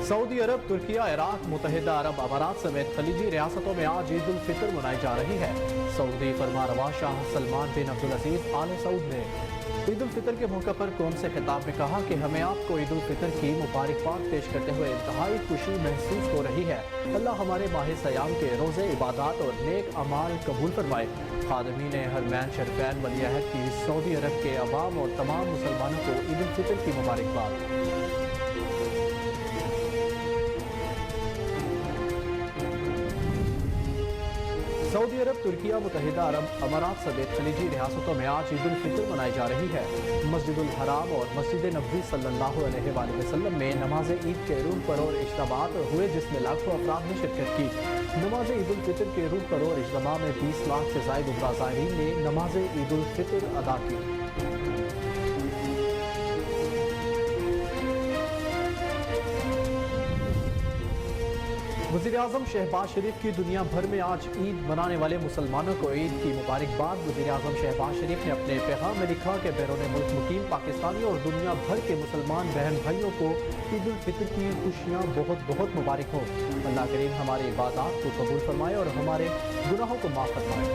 Saudi अरब, Türkiye, Iraq, मुत्तहिदा अरब अमारात समेत खलीजी रियासतों में आज ईद उल फितर मनाई जा रही है। सऊदी फरमारवा शाह सलमान बिन अब्दुल अजीज आल सऊद ने ईद उल फितर के मौके पर कौम से खिताब में कहा कि हमें आपको ईद उल फितर की मुबारकबाद पेश करते हुए इंतहाई खुशी महसूस हो रही है। अल्लाह हमारे माह सयाम के रोज़े, इबादत और नेक अमाल कबूल फरमाए। खादमीन हरमैन शरीफैन वली अहद की सऊदी अरब के अवाम और तमाम मुसलमानों को ईद उल फितर की मुबारकबाद। सऊदी अरब, तुर्किया, मुत्तहिदा अरब अमारात समेत खलीजी रियासतों में आज ईद उल फितर मनाई जा रही है। मस्जिदुल हराम और मस्जिद नबवी सल्लल्लाहु अलैहि वसल्लम में नमाज ईद के रूह परोर इज्तिमात हुए, जिसमें लाखों अफराद ने शिरकत की। नमाज ईद उल फितर के रूह परोर इज्तिमा में 20 लाख से ज़ायद उम्रा ज़ायरीन ने नमाज ईद उल फितर अदा की। वज़ीर-ए-आज़म शहबाज शरीफ की दुनिया भर में आज ईद मनाने वाले मुसलमानों को ईद की मुबारकबाद। वज़ीर-ए-आज़म शहबाज शरीफ ने अपने पैगाम में लिखा कि बैरून मुल्क मुकीम पाकिस्तानी और दुनिया भर के मुसलमान बहन भाइयों को ईद उल फितर की खुशियाँ बहुत बहुत मुबारक हो। अल्लाह करीम हमारी इबादत को कबूल फरमाए और हमारे गुनाहों को माफ़ फरमाए।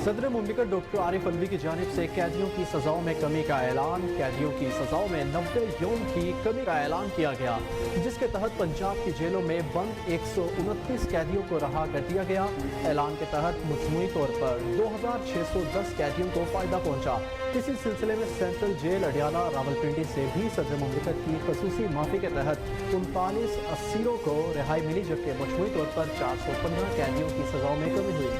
सदर मुमलिकत डॉक्टर आरिफ अलवी की जानिब से कैदियों की सज़ाओं में कमी का ऐलान। कैदियों की सज़ाओं में 90 यौम की कमी का ऐलान किया गया, जिसके तहत पंजाब की जेलों में बंद 129 कैदियों को रहा कर दिया गया। ऐलान के तहत मजमूई तौर पर 2610 कैदियों को फ़ायदा पहुँचा। इसी सिलसिले में सेंट्रल जेल अडियाला रावलपिंडी से भी सदर मुमलिकत की खसूसी माफ़ी के तहत 39 असीरों को रिहाई मिली, जबकि मजमूई तौर पर 415 कैदियों की सज़ाओं में कमी हुई।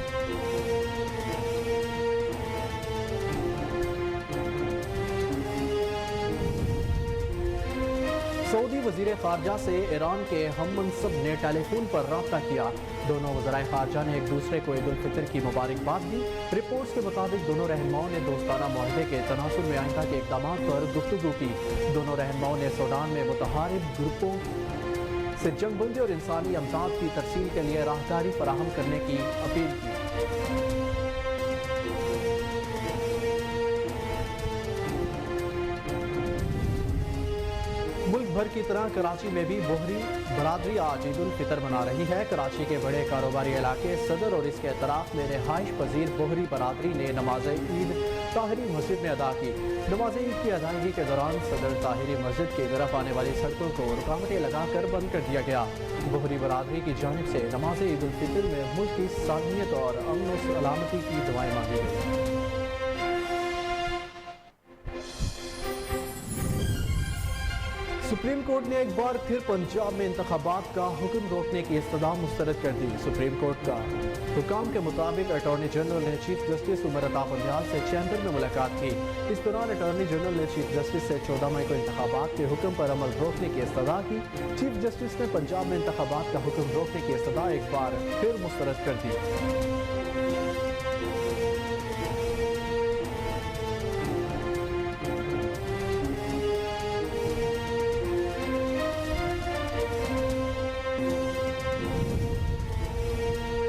सऊदी वज़ीर ख़ारजा से ईरान के हम मनसब ने टेलीफोन पर रब्ता किया। दोनों वज़राए ख़ारजा ने एक दूसरे को ईद उल फितर की मुबारकबाद दी। रिपोर्ट्स के मुताबिक दोनों रहनुमाओं ने दोस्ताना मुआहदे के तनासुर में आइंदा के इक़दामात पर गुफ्तगू की। दोनों रहनुमाओं ने सूडान में मुतहारिब ग्रुपों से जंगबंदी और इंसानी अमदाद की तरसील के लिए राहदारी फराहम करने की अपील की। मुल्क भर की तरह कराची में भी बोहरी बरादरी आज ईद उल फितर मना रही है। कराची के बड़े कारोबारी इलाके सदर और इसके अतराफ में रिहाइश पजीर बोहरी बरादरी ने नमाज ईद ताहिरी मस्जिद में अदा की। नमाज ईद की अदायगी के दौरान सदर ताहिरी मस्जिद की तरफ आने वाली सड़कों को रुकावटें लगाकर बंद कर दिया गया। बोहरी बरादरी की जानिब से नमाज ईद उल फितर में मुल्क की सालमियत और अमन व सलामती की दुआएं मांगी गई। सुप्रीम कोर्ट ने एक बार फिर पंजाब में इंतखाबात का हुक्म रोकने की इस्तदा मुस्तरद कर दी। सुप्रीम कोर्ट का हुकाम के मुताबिक अटॉर्नी जनरल ने चीफ जस्टिस उमर अता बंदयाल से चैम्बर में मुलाकात की। इस दौरान अटॉर्नी जनरल ने चीफ जस्टिस से 14 मई को इंतखाबात के हुक्म पर अमल रोकने की इस्तदा की। चीफ जस्टिस ने पंजाब में इंतखाबात का हुक्म रोकने की इस्तदा एक बार फिर मुस्तरद कर दी।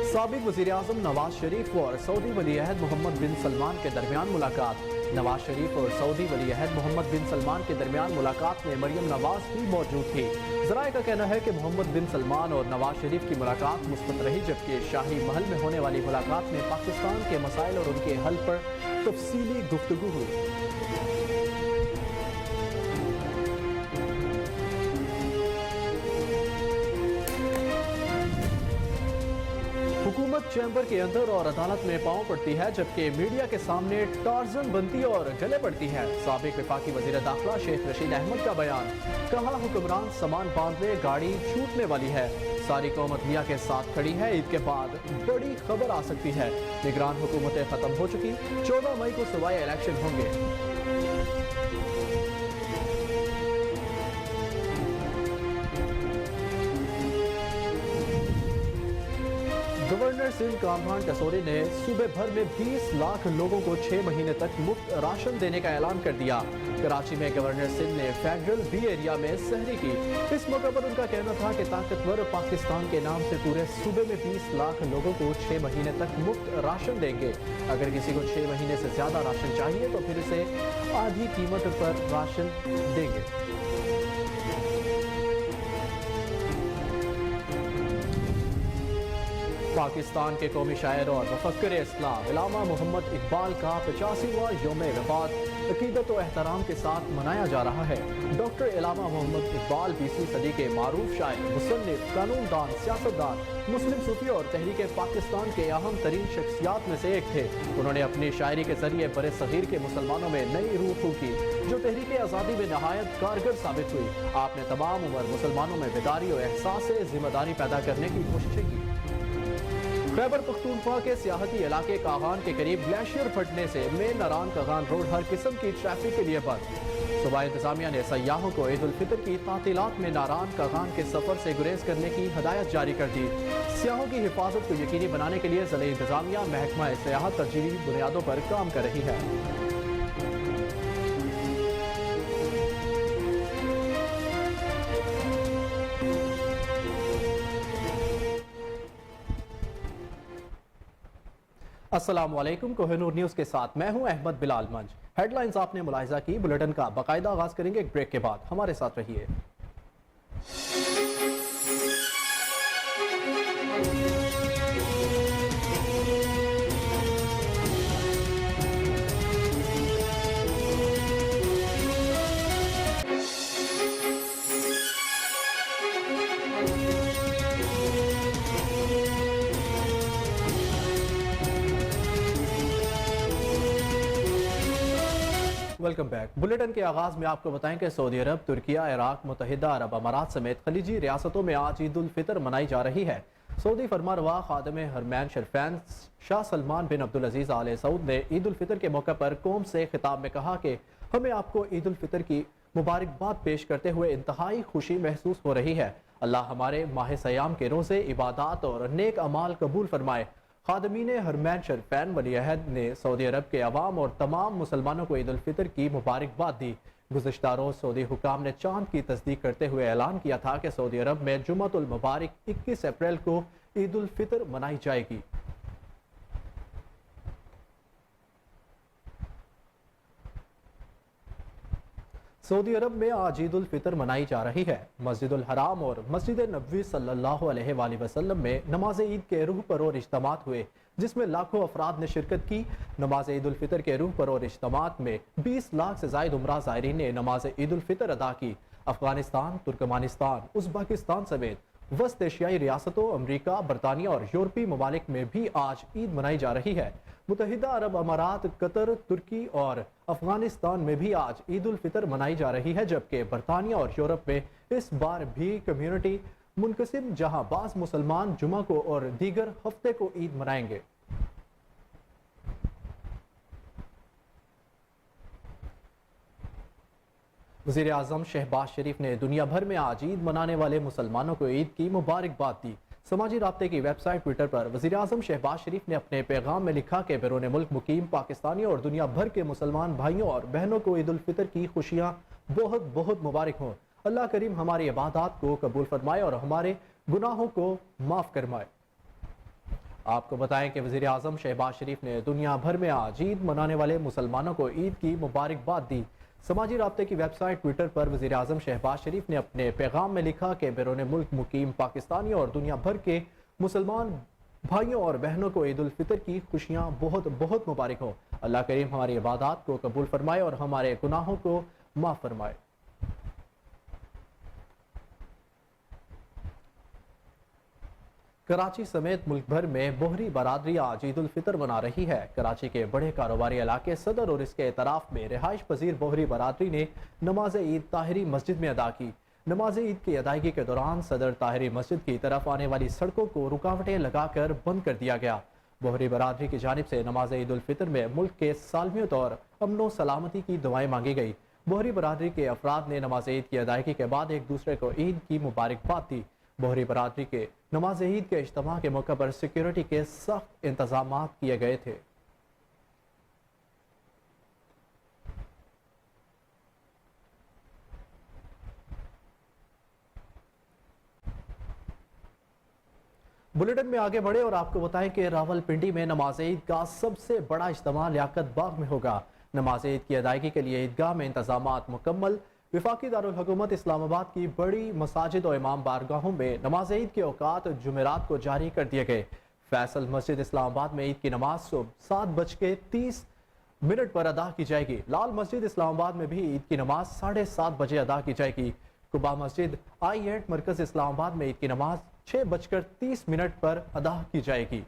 साबिक वज़ीर-ए-आज़म नवाज शरीफ और सऊदी वली अहद मोहम्मद बिन सलमान के दरमियान मुलाकात। नवाज शरीफ और सऊदी वली अहद मोहम्मद बिन सलमान के दरमियान मुलाकात में मरियम नवाज भी मौजूद थी। ज़राए का कहना है कि मोहम्मद बिन सलमान और नवाज शरीफ की मुलाकात मुस्बत रही, जबकि शाही महल में होने वाली मुलाकात में पाकिस्तान के मसाइल और उनके हल पर तफसीली गुफ्तगू हुई। हुकूमत चैम्बर के अंदर और अदालत में पांव पड़ती है, जबकि मीडिया के सामने टार्जन बनती और गले पड़ती है। साबिक वफाकी वज़ीर दाखिला शेख रशीद अहमद का बयान। कहा हुक्मरान सामान बांध ले, गाड़ी छूटने वाली है। सारी कौम अदलिया के साथ खड़ी है। ईद के बाद बड़ी खबर आ सकती है। निगरान हुकूमतें खत्म हो चुकी, 14 मई को सूबाई इलेक्शन होंगे। गवर्नर सिंध कामरान कसोरी ने सूबे भर में 20 लाख लोगों को 6 महीने तक मुफ्त राशन देने का ऐलान कर दिया। कराची में गवर्नर सिंध ने फेडरल बी एरिया में सहरी की। इस मौके पर उनका कहना था कि ताकतवर पाकिस्तान के नाम से पूरे सूबे में 20 लाख लोगों को 6 महीने तक मुफ्त राशन देंगे। अगर किसी को 6 महीने से ज्यादा राशन चाहिए तो फिर इसे आधी कीमत पर राशन देंगे। पाकिस्तान के कौमी शायर और मुफक्किर इस्लाम अल्लामा मोहम्मद इकबाल का 85वां यौम वफ़ात अकीदत और एहतराम के साथ मनाया जा रहा है। डॉक्टर अल्लामा मोहम्मद इकबाल 20वीं सदी के मारूफ शायर, मुसन्निफ, कानूनदान, सियासतदान, मुस्लिम सूफी और तहरीक पाकिस्तान के अहम तरीन शख्सियात में से एक थे। उन्होंने अपनी शायरी के जरिए बड़े सगीर के मुसलमानों में नई रूह फूंकी जो तहरीक आज़ादी में नहायत कारगर साबित हुई। आपने तमाम उम्र मुसलमानों में बेदारी और एहसास जिम्मेदारी पैदा करने की कोशिशें की। खैबर पख्तूनख्वा के सियाहती इलाके कागान के करीब ग्लेशियर फटने से मेन नारान कागान रोड हर किस्म की ट्रैफिक के लिए बंद। सूबा इंतजामिया ने सयाहों को ईद उल फितर की तातीलात में नारान कागान के सफर से गुरेज करने की हदायत जारी कर दी। सियाहों की हिफाजत को यकीनी बनाने के लिए ज़िला इंतजामिया महकमा सियाहत तरजीही बुनियादों पर काम कर रही है। अस्सलामुअलैकुम, कोहिनूर न्यूज़ के साथ मैं हूं अहमद बिलाल मंज। हेडलाइंस आपने मुलाहिजा की। बुलेटिन का बाकायदा आगाज करेंगे एक ब्रेक के बाद। हमारे साथ रहिए। Welcome back. बुलेटिन के आगाज में आपको बताएं कि सऊदी अरब, तुर्किया, इराक, मुत्तहिदा अरब अमारात समेत खलीजी रियासतों में आज ईद उल फितर मनाई जा रही है। सऊदी फरमारवा खादिम हरमैन शरीफैन शाह सलमान बिन अब्दुल अजीज आले सऊद ने ईद उल फितर के मौके पर कौम से खिताब में कहा कि हमें आपको ईद उल फितर की मुबारकबाद पेश करते हुए इंतहाई खुशी महसूस हो रही है। अल्लाह हमारे माह सयाम के रोज़े, इबादत और नेक अमाल कबूल फरमाए। खादमीन हरमैन शरीफैन वली अहद ने सऊदी अरब के अवाम और तमाम मुसलमानों को ईद उल फितर की मुबारकबाद दी। गुज़िश्ता रोज़ सऊदी हुकाम ने चांद की तस्दीक करते हुए ऐलान किया था कि सऊदी अरब में जुम्मतुल मुबारक 21 अप्रैल को ईद उल फितर मनाई जाएगी। सऊदी अरब में आज ईद उल फितर मनाई जा रही है। मस्जिदुल हराम और मस्जिद नबवी सल्लल्लाहु अलैहि वसल्लम में नमाज ईद के रूह परोर इज्तिमात हुए, जिसमें लाखों अफराद ने शिरकत की। नमाज ईद उल फितर के रूह परोर इज्तिमात में 20 लाख से जायद उमरा ज़ायरीन ने नमाज ईद उल फितर अदा की। अफगानिस्तान, तुर्कमानिस्तान, उज़्बेकिस्तान समेत वस्त एशियाई रियासतों, अमरीका, बरतानिया और यूरोपीय ममालिक में भी आज ईद मनाई जा रही है। मुत्तहिदा अरब अमारात, कतर, तुर्की और अफगानिस्तान में भी आज ईद उल फितर मनाई जा रही है, जबकि बरतानिया और यूरोप में इस बार भी कम्युनिटी मुनकसिम, जहां बाज़ मुसलमान जुमा को और दीगर हफ्ते को ईद मनाएंगे। वज़ीर आज़म शहबाज शरीफ ने दुनिया भर में आज ईद मनाने वाले मुसलमानों को ईद की मुबारकबाद दी। समाजी राब्ते की वेबसाइट ट्विटर पर वज़ीर आज़म शहबाज शरीफ ने अपने पैगाम में लिखा कि बैरून मुल्क मुकीम पाकिस्तानियों और दुनिया भर के मुसलमान भाइयों और बहनों को ईद उल फितर की खुशियाँ बहुत बहुत मुबारक हों। अल्लाह करीम हमारी इबादत को कबूल फरमाए और हमारे गुनाहों को माफ़ करवाए। आपको बताएं कि वज़ीर आज़म शहबाज शरीफ ने दुनिया भर में आज ईद मनाने वाले मुसलमानों को ईद की मुबारकबाद दी। समाजी राब्ते की वेबसाइट ट्विटर पर वज़ीर आज़म शहबाज शरीफ ने अपने पैगाम में लिखा कि बैरून मुल्क मुकीम पाकिस्तानियों और दुनिया भर के मुसलमान भाइयों और बहनों को ईद उल फितर की खुशियाँ बहुत बहुत मुबारक हो। अल्लाह करीम हमारी इबादत को कबूल फरमाए और हमारे गुनाहों को माफ़ फरमाए। कराची समेत मुल्क भर में बोहरी बरादरी आज ईद उल फितर मना रही है। कराची के बड़े कारोबारी इलाके सदर और इसके एतराफ में रिहाइश पजीर बोहरी बरादरी ने नमाज ईद ताहिरी मस्जिद में अदा की। नमाज ईद की अदायगी के दौरान सदर ताहिरी मस्जिद की तरफ आने वाली सड़कों को रुकावटें लगाकर बंद कर दिया गया। बोहरी बरादरी की जानिब से नमाज ईद उल फितर में मुल्क के सालमियत और अमन सलामती की दुआएं मांगी गई। बोहरी बरादरी के अफराद ने नमाज ईद की अदायगी के बाद एक दूसरे को ईद की मुबारकबाद दी। बोहरी बरादरी के नमाज ईद के इज्तिमा के मौके पर सिक्योरिटी के सख्त इंतजाम किए गए थे। बुलेटिन में आगे बढ़े और आपको बताएं कि रावलपिंडी में नमाज ईद का सबसे बड़ा इज्तिमा लियाकत बाग में होगा। नमाज ईद की अदायगी के लिए ईदगाह में इंतजामात मुकम्मल। वफाकी दारुल हुकूमत इस्लामाबाद की बड़ी मसाजिद और इमाम बारगाहों में नमाज ईद के औकात जुमेरात को जारी कर दिए गए। फैसल मस्जिद इस्लामाबाद में ईद की नमाज सुबह 7:30 पर अदा की जाएगी। लाल मस्जिद इस्लामाबाद में भी ईद की नमाज 7:30 बजे अदा की जाएगी। कुबा मस्जिद I8 मरकज इस्लामाबाद में ईद की नमाज 6:30 पर अदा की जाएगी।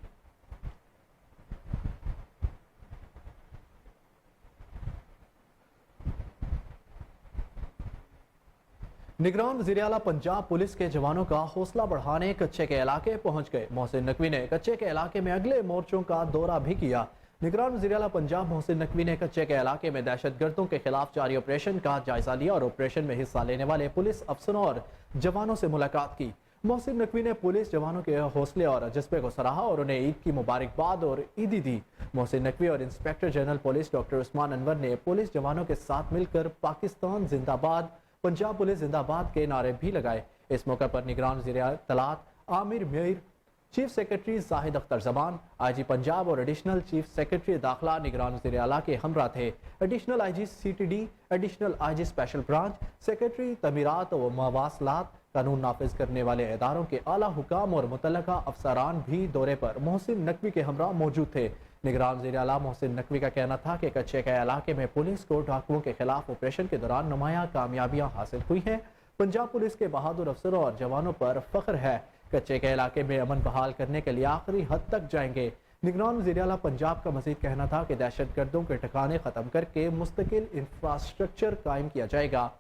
निगरान वज़ीर आला पंजाब पुलिस के जवानों का हौसला बढ़ाने कच्चे के इलाके पहुंच गए। मोहसिन नकवी ने कच्चे के इलाके में अगले मोर्चों का दौरा भी किया। निगरान वज़ीर आला पंजाब मोहसिन नकवी ने कच्चे के इलाके में दहशतगर्दों के खिलाफ जारी ऑपरेशन का जायजा लिया और ऑपरेशन में हिस्सा लेने वाले पुलिस अफसरों और जवानों से मुलाकात की। मोहसिन नकवी ने पुलिस जवानों के हौसले और जज्बे को सराहा और उन्हें ईद की मुबारकबाद और ईदी दी। मोहसिन नकवी और inspector general police doctor Usman Anwar ने पुलिस जवानों के साथ मिलकर पाकिस्तान जिंदाबाद, पंजाब पुलिस जिंदाबाद के नारे भी लगाए। इस मौके पर निगरान वज़ीर Talat Amir Mir, chief secretary Zahid Akhtar Zaman, IG Punjab और एडिशनल चीफ सेक्रेटरी दाखिला निगरान वज़ीर आला के हमरा थे। Additional IG CTD, additional IG special branch, secretary तमीरात व मवासलात, कानून नाफिज करने वाले इदारों के आला हुकाम और मुतल्लका अफसरान भी दौरे पर मोहसिन नकवी के हमरा मौजूद थे। निगरान वज़ीर आला मोहसिन नकवी का कहना था कि कच्चे के इलाके में पुलिस को डाकुओं के खिलाफ ऑपरेशन के दौरान नुमाया कामयाबियां हासिल हुई हैं। पंजाब पुलिस के बहादुर अफसरों और जवानों पर फख्र है। कच्चे के इलाके में अमन बहाल करने के लिए आखिरी हद तक जाएंगे। निगरान वज़ीर आला पंजाब का मज़ीद कहना था कि दहशतगर्दों के ठिकाने खत्म करके मुस्तकिल इंफ्रास्ट्रक्चर कायम किया जाएगा।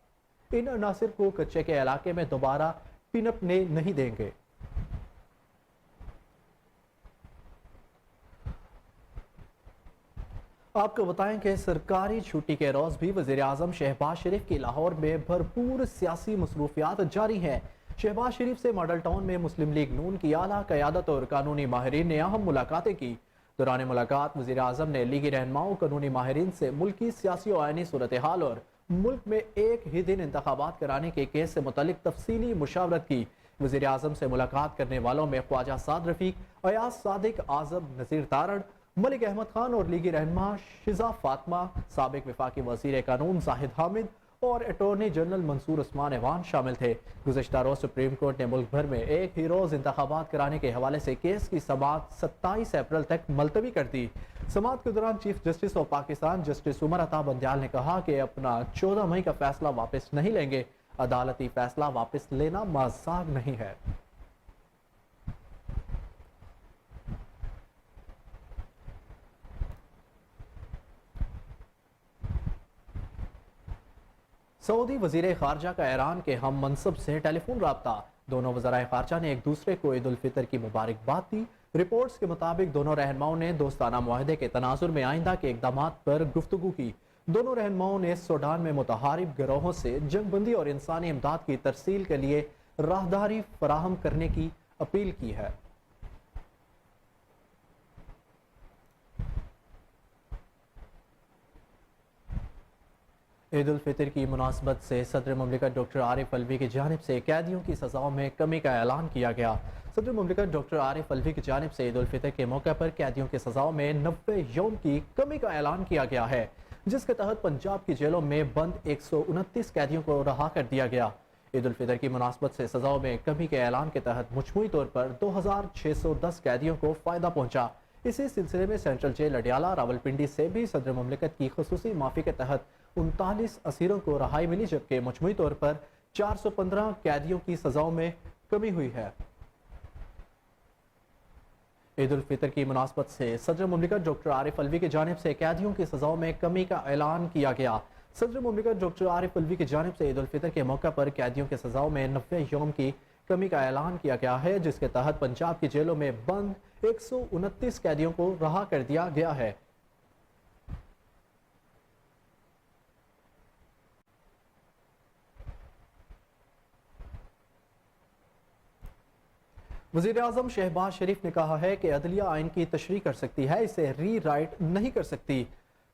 इन अनासिर को कच्चे के इलाके में दोबारा पिनपने नहीं देंगे। आपको बताएं कि सरकारी छुट्टी के रोज भी वज़ीर आज़म शहबाज शरीफ की लाहौर में भरपूर सियासी मसरूफियात जारी हैं। शहबाज शरीफ से मॉडल टाउन में मुस्लिम लीग नून की आला क़यादत और कानूनी माहिरीन ने अहम मुलाकातें की। दौरान मुलाकात वज़ीर आज़म ने लीगी रहनुमाओं कानूनी माहिरीन से मुल्की सियासी और आईनी सूरत हाल और मुल्क में एक ही दिन इंतखाबात कराने के केस से मुतल्लिक तफसीली मुशावरत की। वज़ीर आज़म से मुलाकात करने वालों में ख्वाजा साद रफीक, अयाज सादिक, आज़म नज़ीर तारड़, मलिक अहमद खान और लीगी रहनुमा शिजा फातिमा, साबिक वफाकी वज़ीर कानून जाहिद हामिद और अटॉर्नी जनरल मंसूर उस्मान ऐवान शामिल थे। गुज़श्ता रोज़ सुप्रीम कोर्ट ने मुल्क भर में एक ही रोज़ इंतखाबात कराने के हवाले से केस की समाअत 27 अप्रैल तक मुलतवी कर दी। समाअत के दौरान chief justice of Pakistan justice Umar Ata Bandial ने कहा कि अपना 14 मई का फैसला वापस नहीं लेंगे। अदालती फैसला वापस लेना मजाक नहीं है। सऊदी वजीर खारजा का ईरान के हम मनसब से टेलीफोन राब्ता। दोनों वज़राए खारजा ने एक दूसरे को ईद उल फितर की मुबारकबाद दी। रिपोर्ट्स के मुताबिक दोनों रहनुमाओं ने दोस्ताना मुआहदे के तनाजुर में आइंदा के इक़दाम पर गुफ्तगू की। दोनों रहनुमाओं ने सूडान में मुतहारिब गिरोहों से जंगबंदी और इंसानी इमदाद की तरसील के लिए राहदारी फराहम करने की अपील की है। ईद उल फितर की मुनासबत से सदर मुमलिकत डॉक्टर आरिफ अलवी की जानिब से कैदियों की सजाओं में कमी का ऐलान किया गया। सदर मुमलिकत डॉक्टर आरिफ अलवी की जानिब से ईद उल फितर के मौके पर कैदियों की सजाओं में 90 यौम की कमी का ऐलान किया गया है, जिसके तहत पंजाब की जेलों में बंद 129 कैदियों को रहा कर दिया गया। ईद उल फितर की मुनासबत से सजाओं में कमी के ऐलान के तहत मजमूई तौर पर 2610 कैदियों को फायदा पहुंचा। इसी सिलसिले में सेंट्रल जेल अडियाला रावलपिंडी से भी सदर मुमलिकत की खसूसी माफी के तहत 39 असीरों को रहाई मिली, जबकि मजमूई तौर पर 415 कैदियों की सजाओं में कमी हुई है। ईद उल फितर की मुनासबत से सदर मुमलिकत डॉक्टर आरिफ अलवी की जानिब से कैदियों की सजाओं में कमी का ऐलान किया गया। सदर मुमलिकत डॉक्टर आरिफ अलवी की जानिब से ईद उल फितर के मौके पर कैदियों की सजाओं में 90 यौम की कमी का ऐलान किया गया है, जिसके तहत पंजाब की जेलों में बंद 129 कैदियों को रहा कर दिया गया है। वज़ीर आज़म शहबाज शरीफ ने कहा है कि अदलिया आइन की तशरीह कर सकती है, इसे री राइट नहीं कर सकती।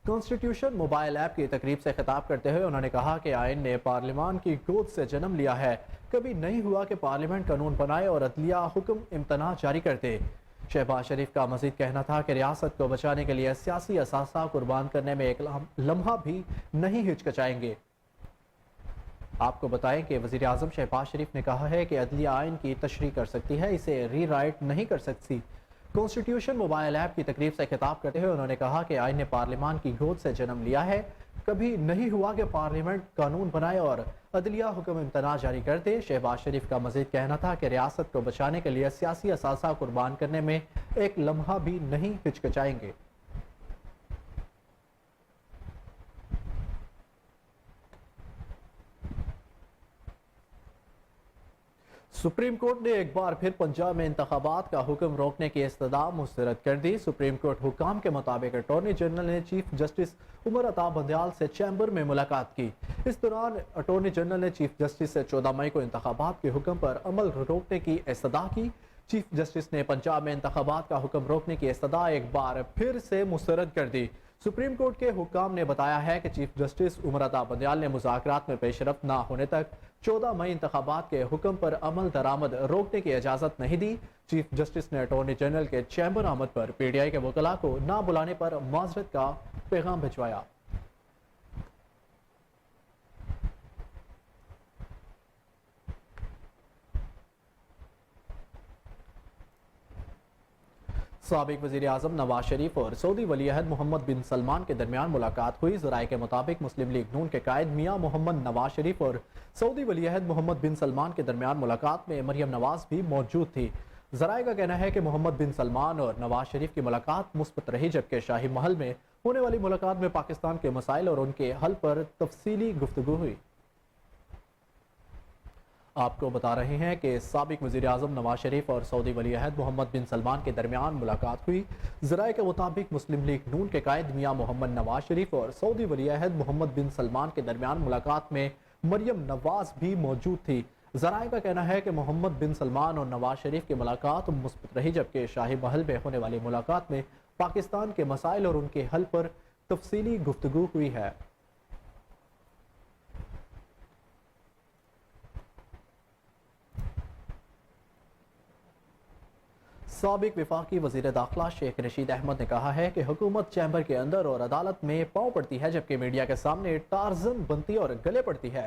कॉन्स्टिट्यूशन मोबाइल ऐप की तकरीब से खिताब करते हुए उन्होंने कहा कि आइन ने पार्लियामान की गोद से जन्म लिया है। कभी नहीं हुआ कि पार्लियामेंट कानून बनाए और अदलिया हुक्म इम्तना जारी कर दे। शहबाज शरीफ का मजीद कहना था कि रियासत को बचाने के लिए सियासी असासा कुर्बान करने में एक लम्हा भी नहीं हिचकिचाएंगे। आपको बताएं कि वज़ीर आज़म शहबाज शरीफ ने कहा है कि अदलिया आइन की तशरीह कर सकती है, इसे री राइट नहीं कर सकती। कॉन्स्टिट्यूशन मोबाइल ऐप की तकरीब से खिताब करते हुए उन्होंने कहा कि आइन ने पार्लियामान की गोद से जन्म लिया है। कभी नहीं हुआ कि पार्लियामेंट कानून बनाए और अदलिया हुक्म इम्तना जारी कर दे। शहबाज शरीफ का मजीद कहना था कि रियासत को बचाने के लिए सियासी असासा कुर्बान करने में एक लम्हा भी नहीं हिचकिचाएंगे। सुप्रीम कोर्ट ने एक बार फिर पंजाब में इंतखाबात का हुक्म रोकने की इस्तदा मुस्तरद कर दी। सुप्रीम कोर्ट हुकाम के मुताबिक अटॉर्नी जनरल ने चीफ जस्टिस उमर अता बंदयाल से चैम्बर में मुलाकात की। इस दौरान अटॉर्नी जनरल ने चीफ जस्टिस से 14 मई को इंतखाबात के हुक्म पर अमल रोकने की इस्तदा की। चीफ जस्टिस ने पंजाब में इंतखाबात का हुक्म रोकने की इस्तदा एक बार फिर से मुस्तरद कर दी। सुप्रीम कोर्ट के हुक्म ने बताया है कि चीफ जस्टिस उमर अता बंदयाल ने मुज़ाकरात में पेशरफ्त ना होने तक 14 मई इंतखाबात के हुक्म पर अमल दरामद रोकने की इजाज़त नहीं दी। चीफ जस्टिस ने अटॉर्नी जनरल के चैम्बर आमद पर पीटीआई के वकला को ना बुलाने पर माजरत का पैगाम भिजवाया। साबिक वज़ीर आज़म नवाज शरीफ और सऊदी वली अहद मोहम्मद बिन सलमान के दरमियान मुलाकात हुई। ज़राए के मुताबिक मुस्लिम लीग नून के कायद मियाँ मोहम्मद नवाज शरीफ और सऊदी वली अहद मोहम्मद बिन सलमान के दरमियान मुलाकात में मरियम नवाज भी मौजूद थी। ज़राए का कहना है कि मोहम्मद बिन सलमान और नवाज शरीफ की मुलाकात मुस्बत रही, जबकि शाही महल में होने वाली मुलाकात में पाकिस्तान के मसाइल और उनके हल पर तफसीली गुफ्तगू हुई। आपको बता रहे हैं कि साबिक वज़ीर आज़म नवाज शरीफ और सऊदी वली अहद मोहम्मद बिन सलमान के दरमियान मुलाकात हुई। ज़राए के मुताबिक मुस्लिम लीग नून के कायद मियाँ मोहम्मद नवाज शरीफ और सऊदी वली अहद मोहम्मद बिन सलमान के दरमियान मुलाकात में मरियम नवाज भी मौजूद थी। ज़राए का कहना है कि मोहम्मद बिन सलमान और नवाज शरीफ की मुलाकात मुस्बत रही, जबकि शाही महल में होने वाली मुलाकात में पाकिस्तान के मसाइल और उनके हल पर तफसीली गुफ्तगू हुई है। साबिक वफाकी वज़ीर दाखिला शेख रशीद अहमद ने कहा है कि हुकूमत चैम्बर के अंदर और अदालत में पाँव पड़ती है, जबकि मीडिया के सामने टार्जन बनती और गले पड़ती है।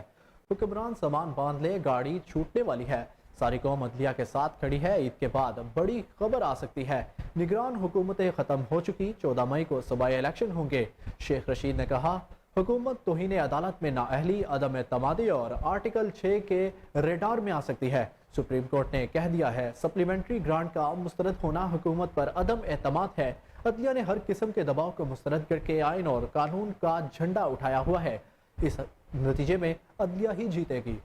हुक्मरान सामान बांध ले, गाड़ी छूटने वाली है। सारी कौम अदलिया के साथ खड़ी है। ईद के बाद बड़ी खबर आ सकती है। निगरान हुकूमतें खत्म हो चुकी, 14 मई को सूबाई इलेक्शन होंगे। शेख रशीद ने कहा, हुकूमत तौहीन अदालत में नाअहली, अदम एतमादी और आर्टिकल 6 के रेडार में आ सकती है। सुप्रीम कोर्ट ने कह दिया है, सप्लीमेंट्री ग्रांट का मुस्तरद होना हुकूमत पर अदम एतमाद है। अदलिया ने हर किस्म के दबाव को मुस्तरद करके आइन और कानून का झंडा उठाया हुआ है। इस नतीजे में अदलिया ही जीतेगी।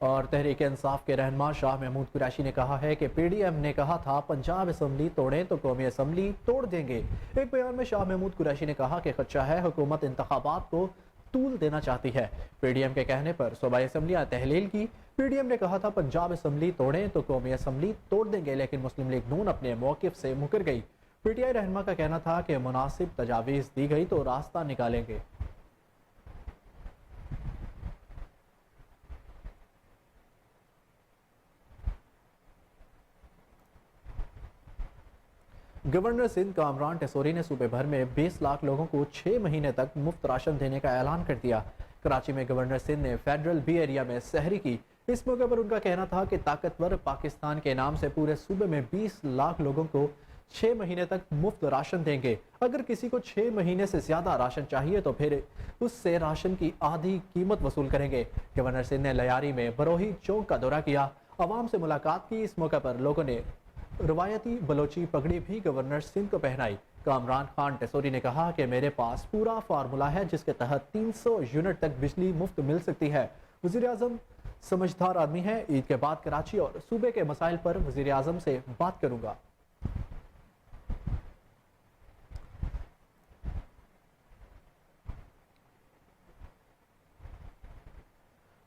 और तहरीक इंसाफ के रहनुमा शाह महमूद कुरैशी ने कहा है कि पीडीएम ने कहा था पंजाब असम्बली तोड़ें तो कौमी असम्बली तोड़ देंगे। एक बयान में शाह महमूद कुरैशी ने कहा कि खदशा है हुकूमत इंतखाबात को तूल देना चाहती है। पीडीएम के कहने पर सूबाई असम्बलियां तहलील की। पीडीएम ने कहा था पंजाब असम्बली तोड़ें तो कौमी असम्बली तोड़ देंगे, लेकिन मुस्लिम लीग नून अपने मौकिफ से मुकर गई। पीटीआई रहनुमा का कहना था कि मुनासिब तजावीज़ दी गई तो रास्ता निकालेंगे। गवर्नर सिंध कामरान टेसोरी ने सूबे भर में 20 लाख लोगों को 6 महीने तक मुफ्त राशन देने का ऐलान कर दिया। कराची में गवर्नर सिंध ने फेडरल बी एरिया में सहरी की। इस मौके पर उनका कहना था कि ताकतवर पाकिस्तान के नाम से पूरे सूबे में 20 लाख लोगों को 6 महीने तक मुफ्त राशन देंगे। अगर किसी को 6 महीने से ज्यादा राशन चाहिए तो फिर उससे राशन की आधी कीमत वसूल करेंगे। गवर्नर सिंध ने लयारी में बरोही चौक का दौरा किया, आवाम से मुलाकात की। इस मौके पर लोगों ने रवायती बलोची पगड़ी भी गवर्नर सिंध को पहनाई। कामरान खान टेसोरी ने कहा कि मेरे पास पूरा फार्मूला है जिसके तहत 300 यूनिट तक बिजली मुफ्त मिल सकती है। वज़ीर आज़म समझदार आदमी है। ईद के बाद कराची और सूबे के मसाइल पर वज़ीर आज़म से बात करूंगा।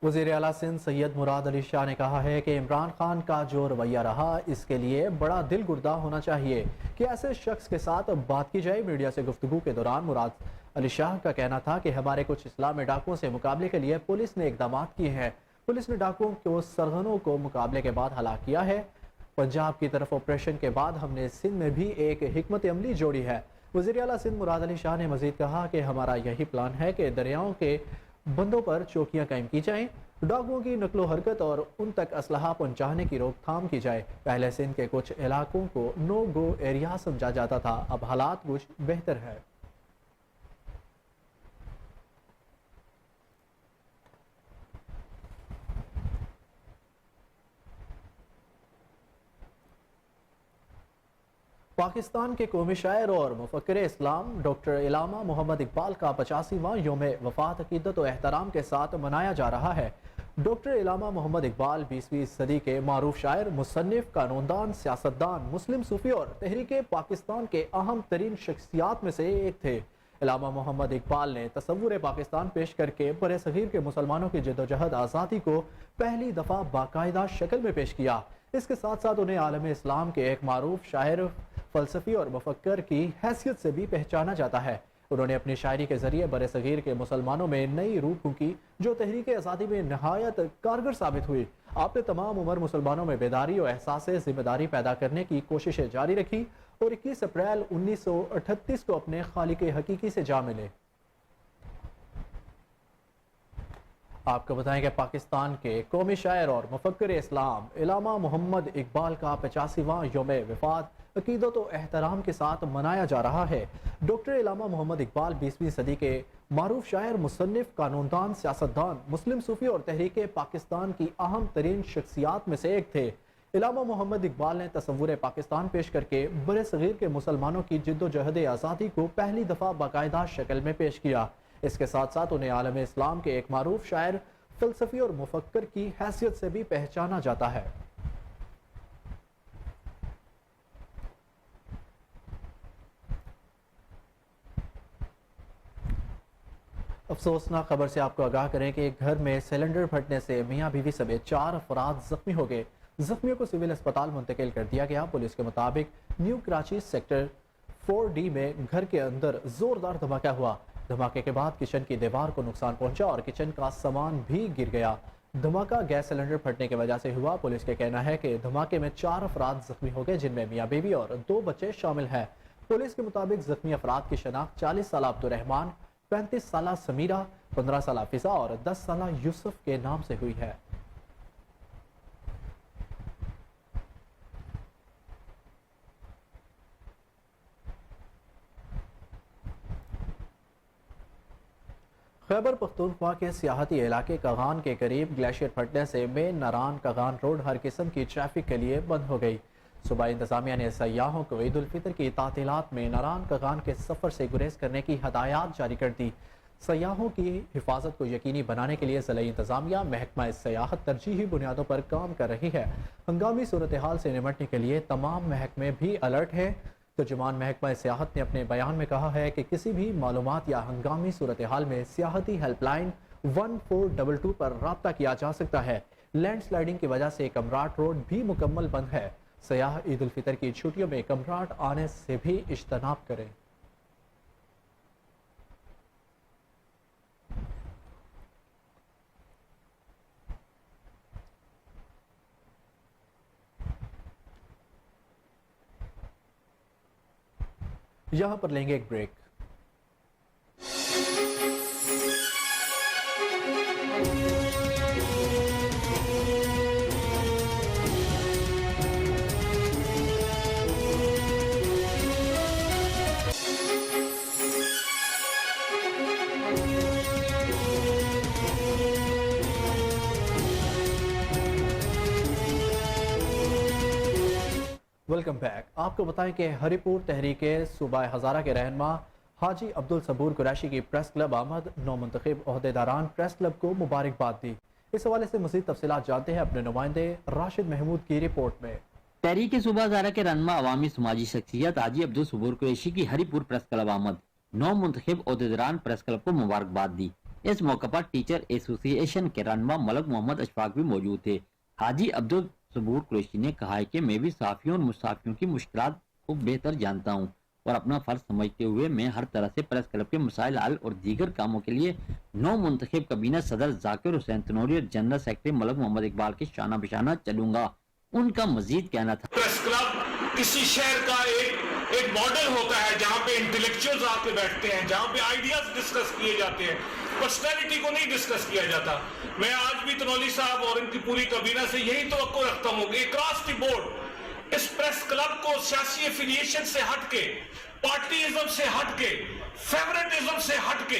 وزیر اعلیٰ سندھ سید مراد علی شاہ نے کہا ہے کہ عمران خان کا جو رویہ رہا اس کے لیے بڑا دل گردہ ہونا چاہیے کہ ایسے شخص کے ساتھ بات کی جائے۔ میڈیا سے گفتگو کے دوران مراد علی شاہ کا کہنا تھا کہ ہمارے کچھ اسلامی ڈاکوؤں سے مقابلے کے لیے پولیس نے اقدامات کیے ہیں۔ پولیس نے ڈاکوؤں کو سرغنوں کو مقابلے کے بعد ہلاک کیا ہے۔ پنجاب کی طرف آپریشن کے بعد ہم نے سندھ میں بھی ایک حکمت عملی جوڑی ہے۔ وزیر اعلیٰ سندھ مراد علی شاہ نے مزید کہا کہ ہمارا یہی پلان ہے کہ دریاؤں کے بندوں پر چوکیاں قائم کی جائیں، ڈاکوؤں کی نقل و حرکت اور ان تک اسلحہ پہنچانے کی روک تھام کی جائے۔ پہلے سندھ کے کچھ علاقوں کو نو گو ایریا سمجھا جاتا تھا، اب حالات کچھ بہتر ہے۔ پاکستان کے قومی شاعر اور مفکر اسلام ڈاکٹر علامہ محمد اقبال کا 85واں یوم وفات عقیدت و احترام کے ساتھ منایا جا رہا ہے۔ ڈاکٹر علامہ محمد اقبال 20ویں صدی کے معروف شاعر، مصنف، قانوندان، سیاستدان، مسلم صوفی اور تحریک پاکستان کے اہم ترین شخصیات میں سے ایک تھے۔ علامہ محمد اقبال نے تصور پاکستان پیش کر کے برصغیر کے مسلمانوں کی جدوجہد آزادی کو پہلی دفعہ باقاعدہ شکل میں پیش کیا۔ اس کے ساتھ ساتھ انہیں عالم اسلام کے ایک معروف شاعر، فلسفی اور مفکر کی حیثیت سے بھی پہچانا جاتا ہے۔ انہوں نے اپنی شاعری کے ذریعے برصغیر کے مسلمانوں میں نئی روح پھونکی جو تحریک آزادی میں نہایت کارگر ثابت ہوئی۔ آپ نے تمام عمر مسلمانوں میں بیداری اور احساس ذمہ داری پیدا کرنے کی کوششیں جاری رکھی اور 21 اپریل 1938 کو اپنے خالق حقیقی سے جا ملے۔ آپ کو بتائیں کہ پاکستان کے قومی شاعر اور مفکر اسلام علامہ محمد اقبال کا 85واں یوم وفات عقیدت و احترام کے ساتھ منایا جا رہا ہے۔ ڈاکٹر علامہ محمد اقبال 20ویں صدی کے معروف شاعر، مصنف، قانوندان، سیاستدان، مسلم صوفی اور تحریک پاکستان کی اہم ترین شخصیات میں سے ایک تھے۔ علامہ محمد اقبال نے تصور پاکستان پیش کر کے برصغیر کے مسلمانوں کی جدوجہد آزادی کو پہلی دفعہ باقاعدہ شکل میں پیش کیا۔ اس کے ساتھ ساتھ انہیں عالم اسلام کے ایک معروف شاعر، فلسفی اور مفکر کی حیثیت سے بھی پہچانا جاتا ہے۔ افسوسناک خبر سے آپ کو آگاہ کریں کہ ایک گھر میں سلنڈر پھٹنے سے میاں بیوی سمیت 4 افراد زخمی ہو گئے۔ زخمیوں کو سول اسپتال منتقل کر دیا گیا۔ پولیس کے مطابق نیو کراچی سیکٹر 4D میں گھر کے اندر زوردار دھماکہ ہوا۔ دھماکے کے بعد کچن کی دیوار کو نقصان پہنچا اور کچن کا سامان بھی گر گیا۔ دھماکہ گیس سلنڈر پھٹنے کی وجہ سے ہوا۔ پولیس کا کہنا ہے کہ دھماکے میں 4 افراد زخمی ہو گئے، جن میں میاں بیوی اور 2 بچے شامل ہیں۔ پولیس کے مطابق زخمی افراد کی شناخت 40 سالہ عبدالرحمان، 35 سالہ سمیرہ، 15 سالہ فضا اور 10 سالہ یوسف کے نام سے ہوئی ہے۔ خیبر پختونخوا کے سیاحتی علاقے کاغان کے قریب گلیشیئر پھٹنے سے مین ناران کاغان روڈ ہر قسم کی ٹریفک کے لیے بند ہو گئی۔ صوبائی انتظامیہ نے سیاحوں کو عید الفطر کی تعطیلات میں ناران کاغان کے سفر سے گریز کرنے کی ہدایات جاری کر دی۔ سیاحوں کی حفاظت کو یقینی بنانے کے لیے ضلعی انتظامیہ محکمہ سیاحت ترجیحی بنیادوں پر کام کر رہی ہے۔ ہنگامی صورتحال سے نمٹنے کے لیے تمام محکمے بھی الرٹ ہیں۔ ترجمان محکمہ سیاحت نے اپنے بیان میں کہا ہے کہ کسی بھی معلومات یا ہنگامی صورتحال میں سیاحتی ہیلپ لائن 1422 پر رابطہ کیا جا سکتا ہے۔ لینڈ سلائیڈنگ کی وجہ سے کمراٹ روڈ بھی مکمل بند ہے۔ سیاح عید الفطر کی چھٹیوں میں کمراٹ آنے سے بھی اجتناب کریں۔ یہاں پر لیں گے ایک بریک۔ Welcome back. آپ کو بتائیں کہ ہری پور تحریک صوبہ ہزارہ کے رہنما حاجی عبدالصبور قریشی کی پریس کلب آمد، نو منتخب عہدیداران پریس کلب کو مبارکباد دی۔ اس حوالے سے مزید تفصیلات جانتے ہیں اپنے نمائندے راشد محمود کی رپورٹ میں۔ تحریک صوبہ ہزارہ کے رہنما عوامی سماجی شخصیت حاجی عبدالصبور قریشی کی ہری پور پریس کلب آمد، نو منتخب عہدیداران پریس کلب کو مبارکباد دی۔ इस मौके पर टीचर एसोसिएशन के रहनुमा मलक मोहम्मद अशफाक भी मौजूद थे। हाजी अब्दुल सबूर कुरैशी ने कहा है कि मैं भी साफियों और मुसाफियों की मुश्किलात को बेहतर जानता हूँ और अपना फर्ज समझते हुए मैं हर तरह से प्रेस क्लब के मसाइल हल और दीगर कामों के लिए नौ मुंतखब कबीना सदर जाकिर हुसैन तनूरी और जनरल सेक्रेटरी मलक मोहम्मद इकबाल के शाना बिशाना चलूंगा। उनका मजीद कहना था, प्रेस क्लब किसी शहर का एक मॉडल होता है जहां पे इंटेलेक्चुअल्स आके बैठते हैं, जहां पे आइडियाज डिस्कस किए जाते हैं, पर्सनैलिटी को नहीं डिस्कस किया जाता। मैं आज भी तनौली साहब और इनकी पूरी कबीना से यही तवक्को रखता हूं कि अक्रॉस द बोर्ड इस प्रेस क्लब को सियासी एफिलिएशन से हटके, पार्टीइज्म से हटके, फेवरेटिज्म से हटके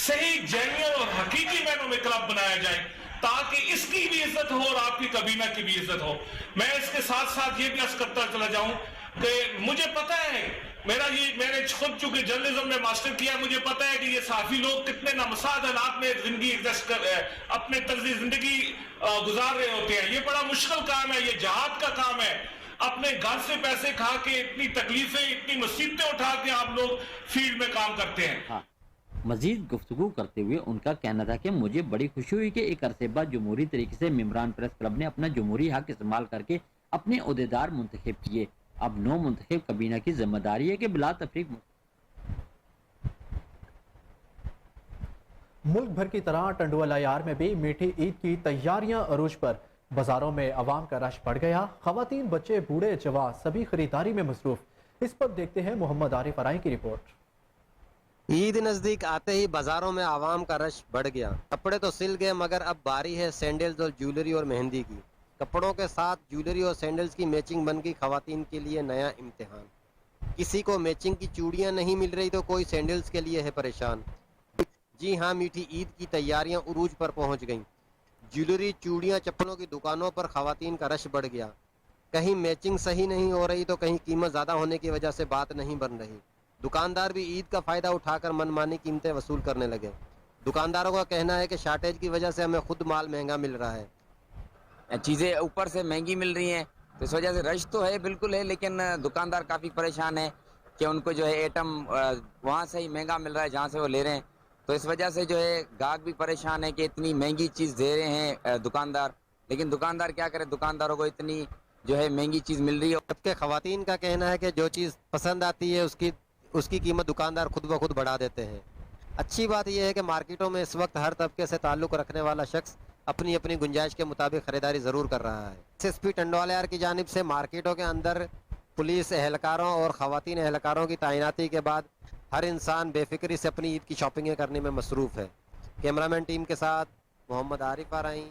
सही जेन्युइन और हकीकी मैनों में क्लब बनाया जाए ताकि इसकी भी इज्जत हो और आपकी कबीना की भी इज्जत हो। मैं इसके साथ साथ ये भी अर्ज करता चला जाऊं कि मुझे पता है मैंने खुद चूंकि जर्नलिज्म में मास्टर किया, मुझे पता है कि ये साफी लोग कितने नामसाद हालात में जिंदगी अपने तर्ज जिंदगी गुजार रहे होते हैं। ये बड़ा मुश्किल काम है, ये जहाद का काम है। अपने घर से पैसे खा के इतनी तकलीफें, इतनी मुसीबतें उठा के आप लोग फील्ड में काम करते हैं। हाँ। मजीद गुफ्तगू करते हुए उनका कहना था कि मुझे बड़ी खुशी हुई कि एक अरसे बाद जमहूरी तरीके से मेम्बरान प्रेस क्लब ने अपना जमहूरी हक इस्तेमाल करके अपने ओहदेदार मुंतखब किए। अब नौ मुंतखब कबीना की जिम्मेदारी है कि बिला तफरीक मुल्क भर की तरह टंडुआ लायार में भी मीठी ईद की तैयारियां अरूज पर। बाजारों में अवाम का रश बढ़ गया। खवातीन, बच्चे, बूढ़े, जवान सभी खरीदारी में मसरूफ। इस पर देखते हैं मोहम्मद आरिफ अराई की रिपोर्ट। ईद नज़दीक आते ही बाजारों में आवाम का रश बढ़ गया। कपड़े तो सिल गए मगर अब बारी है सैंडल्स और ज्वेलरी और मेहंदी की। कपड़ों के साथ ज्वेलरी और सैंडल्स की मैचिंग बन गई खवातीन के लिए नया इम्तिहान। किसी को मैचिंग की चूड़ियां नहीं मिल रही तो कोई सैंडल्स के लिए है परेशान। जी हाँ, मीठी ईद की तैयारियां उरूज पर पहुंच गईं। ज्वेलरी, चूड़ियां, चप्पलों की दुकानों पर खवातीन का रश बढ़ गया। कहीं मैचिंग सही नहीं हो रही तो कहीं कीमत ज़्यादा होने की वजह से बात नहीं बन रही। दुकानदार भी ईद का फ़ायदा उठाकर मनमानी कीमतें वसूल करने लगे। दुकानदारों का कहना है कि शार्टेज की वजह से हमें खुद माल महंगा मिल रहा है। चीज़ें ऊपर से महंगी मिल रही हैं तो इस वजह से रश तो है, बिल्कुल है, लेकिन दुकानदार काफ़ी परेशान है कि उनको जो है आइटम वहाँ से ही महंगा मिल रहा है जहाँ से वो ले रहे हैं। तो इस वजह से जो है गाहक भी परेशान है कि इतनी महंगी चीज़ दे रहे हैं दुकानदार, लेकिन दुकानदार क्या करे, दुकानदारों को इतनी जो है महंगी चीज़ मिल रही है। जबकि खवातीन का कहना है कि जो चीज़ पसंद आती है उसकी कीमत दुकानदार खुद ब खुद बढ़ा देते हैं। अच्छी बात यह है कि मार्केटों में इस वक्त हर तबके से ताल्लुक़ रखने वाला शख्स अपनी अपनी गुंजाइश के मुताबिक खरीदारी ज़रूर कर रहा है। एसएसपी टंडवालायार की जानिब से मार्केटों के अंदर पुलिस एहलकारों और ख़वातीन एहलकारों की तैनाती के बाद हर इंसान बेफिक्री से अपनी ईद की शॉपिंगें करने में मसरूफ़ है। कैमरामैन टीम के साथ मोहम्मद आरिफ आराई।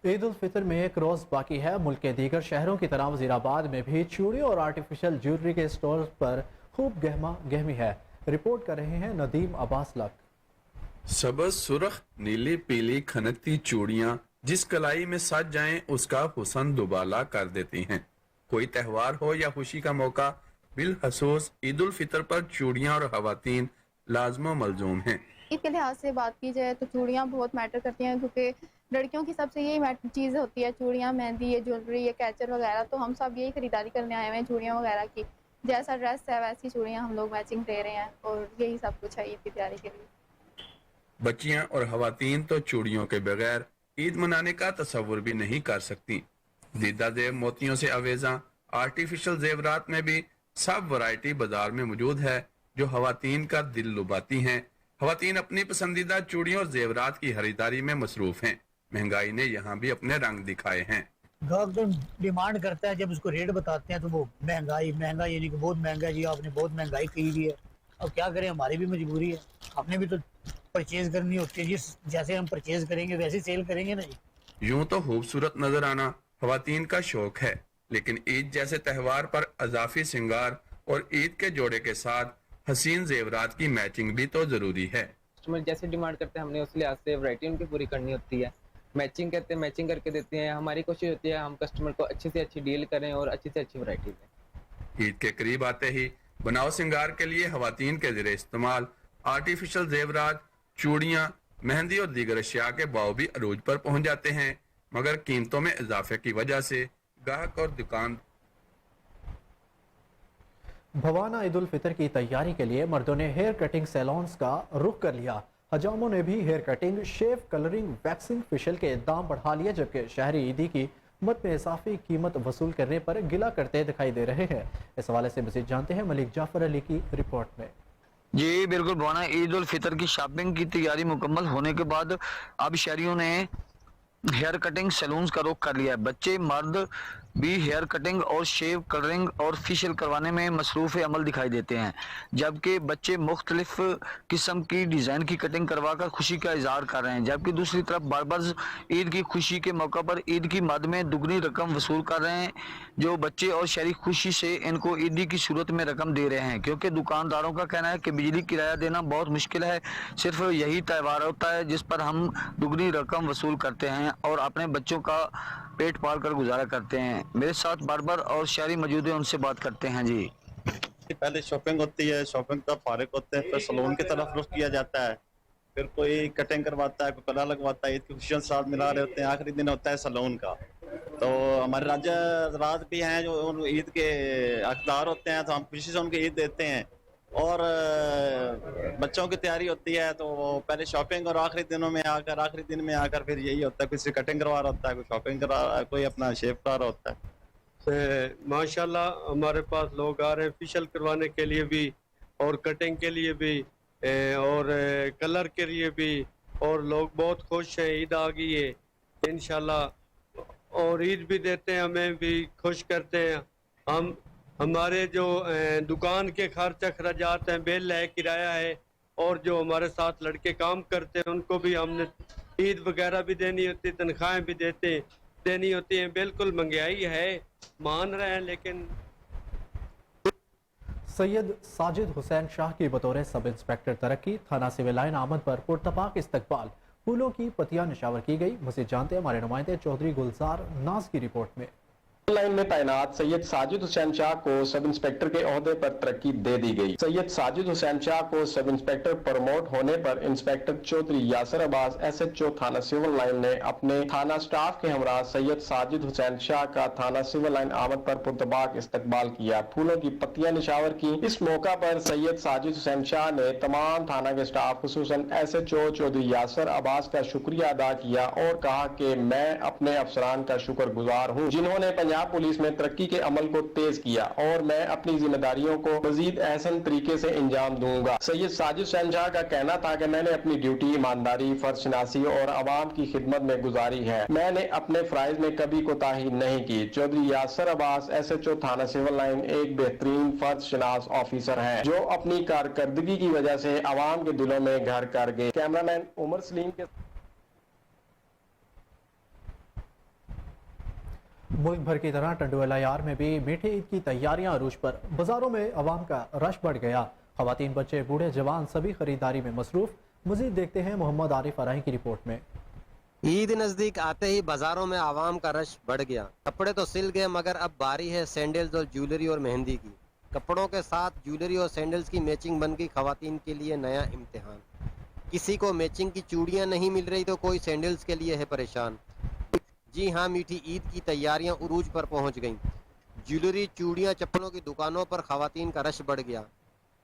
ईद उल फितर में एक रोज़ बाकी है। मुल्क के दीगर शहरों की तरह वज़ीराबाद में भी चूड़ियों और आर्टिफिशियल ज्वेलरी के स्टोर पर खूब गहमा गहमी है। रिपोर्ट कर रहे हैं नदीम अब्बास लक। सबज, सुर्ख, नीली, पीली खनकती चूड़ियां जिस कलाई में सज जाएं उसका हुस्न दुबाला कर देती हैं। कोई त्यौहार हो या खुशी का मौका, बिलखसूस ईद उल फितर पर चूड़ियां और खवातीन लाजमो मलजूम हैं। ईद के लिहाज से बात की जाए तो चूड़ियाँ बहुत मैटर करती हैं, क्योंकि लड़कियों की सबसे यही चीज़ होती है, चूड़ियाँ, मेहंदी, ये ज्वेलरी, ये कैचर वगैरह। तो हम सब यही खरीदारी करने आए हुए हैं चूड़ियाँ वगैरह की। जैसा ड्रेस है वैसी चूड़ियाँ हम लोग मैचिंग दे रहे हैं और यही सब कुछ है ईद की तैयारी के लिए। बच्चियां और खवातीन तो चूड़ियों के बगैर ईद मनाने का तस्वुर भी नहीं कर सकती। दीदा जेब, मोतियों से अवेजा, आर्टिफिशियल जेवरात में भी सब वैरायटी बाजार में मौजूद है जो खवातीन का दिल लुभाती हैं। खवातीन अपनी पसंदीदा चूड़ियों और जेवरात की खरीदारी में मसरूफ हैं। महंगाई ने यहाँ भी अपने रंग दिखाए हैं। गाहक तो डिमांड करता है, जब उसको रेट बताते हैं तो वो महंगाई यानी कि बहुत महंगा जी, आपने बहुत महंगाई की हुई है। अब क्या करें, हमारी भी मजबूरी है, हमने भी तो परचेज करनी होती है। जिस जैसे हम परचेज करेंगे वैसे सेल करेंगे ना जी। यूं तो खूबसूरत नजर आना खवातीन का शौक है, लेकिन ईद जैसे त्यौहार पर अजाफी सिंगार और ईद के जोड़े के साथ हसीन जेवरात की मैचिंग भी तो जरूरी है। कस्टमर जैसे डिमांड करते हैं हमने उस लिहाज से वैरायटी उनकी पूरी करनी होती है। मैचिंग कहते हैं, मैचिंग करके देते हैं। हमारी कोशिश होती है हम कस्टमर को अच्छी से अच्छी डील करें और अच्छी से अच्छी वैरायटी दें। ईद के करीब आते ही बनाव सिंगार के लिए खवातीन के ज़रिए इस्तेमाल आर्टिफिशियल जेवरात, चूड़ियां, मेहंदी और दीगर अशिया के भाव भी अरूज पर पहुंच जाते हैं, मगर कीमतों में इजाफे की वजह से गाहक और दुकान भवाना ईद उल फितर की तैयारी के लिए मर्दों ने हेयर कटिंग सैलून्स का रुख कर लिया। हजामों ने भी हेयर कटिंग, शेव, कलरिंग, वैक्सिंग, फेशियल के दाम बढ़ा लिए, जबकि शहरी ईदी की मद में इजाफी कीमत वसूल करने पर गिला करते दिखाई दे रहे हैं। इस हवाले से मजीद जानते हैं मलिक जाफर अली की रिपोर्ट में। जी बिल्कुल, भवाना ईद उल फितर की शॉपिंग की तैयारी मुकम्मल होने के बाद अब शहरियों ने हेयर कटिंग सैलून्स का रुख कर लिया है। बच्चे मर्द भी हेयर कटिंग और शेव, कलरिंग और फेशियल करवाने में मसरूफ़ अमल दिखाई देते हैं, जबकि बच्चे मुख्तलिफ किस्म की डिज़ाइन की कटिंग करवा कर खुशी का इजहार कर रहे हैं। जबकि दूसरी तरफ बार्बर्स ईद की खुशी के मौका पर ईद की मद में दुगनी रकम वसूल कर रहे हैं, जो बच्चे और शहरी खुशी से इनको ईदी की सूरत में रकम दे रहे हैं, क्योंकि दुकानदारों का कहना है कि बिजली किराया देना बहुत मुश्किल है, सिर्फ यही त्यौहार होता है जिस पर हम दुगनी रकम वसूल करते हैं और अपने बच्चों का पेट पाल कर गुजारा करते हैं। मेरे साथ बार्बर और शहरी मौजूद हैं, उनसे बात करते हैं। जी, पहले शॉपिंग होती है, शॉपिंग का फारिग होते हैं, फिर सलून की तरफ रुख किया जाता है, फिर कोई कटिंग करवाता है, कोई कलर लगवाता है, ईद की खुशियों के साथ मिला रहे होते हैं। आखिरी दिन होता है सलून का। तो हमारे राज्य राज भी हैं जो ईद के हकदार होते हैं, तो हम खुशी से उनकी ईद देते हैं। और बच्चों की तैयारी होती है, तो पहले शॉपिंग और आखिरी दिन में आकर फिर यही होता है, किसी कटिंग करवा रहा होता है, कोई शॉपिंग करा रहा है, कोई अपना शेव करा रहा होता है। माशाल्लाह हमारे पास लोग आ रहे हैं फेशियल करवाने के लिए भी और कटिंग के लिए भी और कलर के लिए भी, और लोग बहुत खुश हैं। ईद आ गई है इंशाल्लाह, और ईद भी देते हैं, हमें भी खुश करते हैं। हमारे जो दुकान के खर्च अखराजात हैं, बिल है, किराया है, और जो हमारे साथ लड़के काम करते हैं उनको भी हमने ईद वगैरह भी देनी होती है, तनख्वाहें भी देनी होती हैं। बिल्कुल महंगाई है, मान रहे हैं, लेकिन सैयद साजिद हुसैन शाह की बतौर सब इंस्पेक्टर तरक्की थाना सिविल लाइन आमद पर पुरतपाक इस्तकबाल, फूलों की पत्तियां निशावर की गई। मज़ीद जानते हैं हमारे नुमाइंदे चौधरी गुलजार नाज की रिपोर्ट में। लाइन में तैनात सैयद साजिद हुसैन शाह को सब इंस्पेक्टर के ओहदे पर तरक्की दे दी गई। सैयद साजिद हुसैन शाह को सब इंस्पेक्टर प्रमोट होने पर इंस्पेक्टर चौधरी यासर अब्बास SHO थाना सिविल लाइन ने अपने थाना स्टाफ के हमरा सैयद साजिद हुसैन शाह का थाना सिविल लाइन आमद पर पुरतबाक इस्तकबाल किया, फूलों की पत्तियां निशावर की। इस मौका पर सैयद साजिद हुसैन शाह ने तमाम थाना के स्टाफ खुसूसन SHO चौधरी यासर अब्बास का शुक्रिया अदा किया और कहा कि मैं अपने अफसरान का शुक्रगुजार हूँ, जिन्होंने पंजाब पुलिस में तरक्की के अमल को तेज किया, और मैं अपनी जिम्मेदारियों को मजीद एहसन तरीके से अंजाम दूंगा। सैयद साजिद हुसैन शाह का कहना था कि मैंने अपनी ड्यूटी ईमानदारी, फर्जशनासी और आवाम की खिदमत में गुजारी है, मैंने अपने फराइज में कभी कोताही नहीं की। चौधरी यासर अब्बास SHO थाना सिविल लाइन एक बेहतरीन फर्जशनास ऑफिसर हैं, जो अपनी कारकर्दगी की वजह से आवाम के दिलों में घर कर गए। कैमरामैन उमर सलीम के मुल्क भर की तरह टंडोलायार में भी मीठे ईद की तैयारियां अरूज पर। बाजारों में अवाम का रश बढ़ गया, खवातीन, बच्चे, बूढ़े, जवान सभी खरीदारी में मसरूफ। मजीद देखते हैं मोहम्मद आरिफ अराही की रिपोर्ट में। ईद नज़दीक आते ही बाजारों में आवाम का रश बढ़ गया। कपड़े तो सिल गए, मगर अब बारी है सैंडल्स और ज्वेलरी और मेहंदी की। कपड़ों के साथ ज्वेलरी और सैंडल्स की मैचिंग बन गई खवातीन के लिए नया इम्तिहान। किसी को मैचिंग की चूड़ियाँ नहीं मिल रही तो कोई सैंडल्स के लिए है परेशान। जी हाँ, मीठी ईद की तैयारियां उरूज पर पहुंच गईं। ज्वेलरी, चूड़ियां, चप्पलों की दुकानों पर खवातीन का रश बढ़ गया।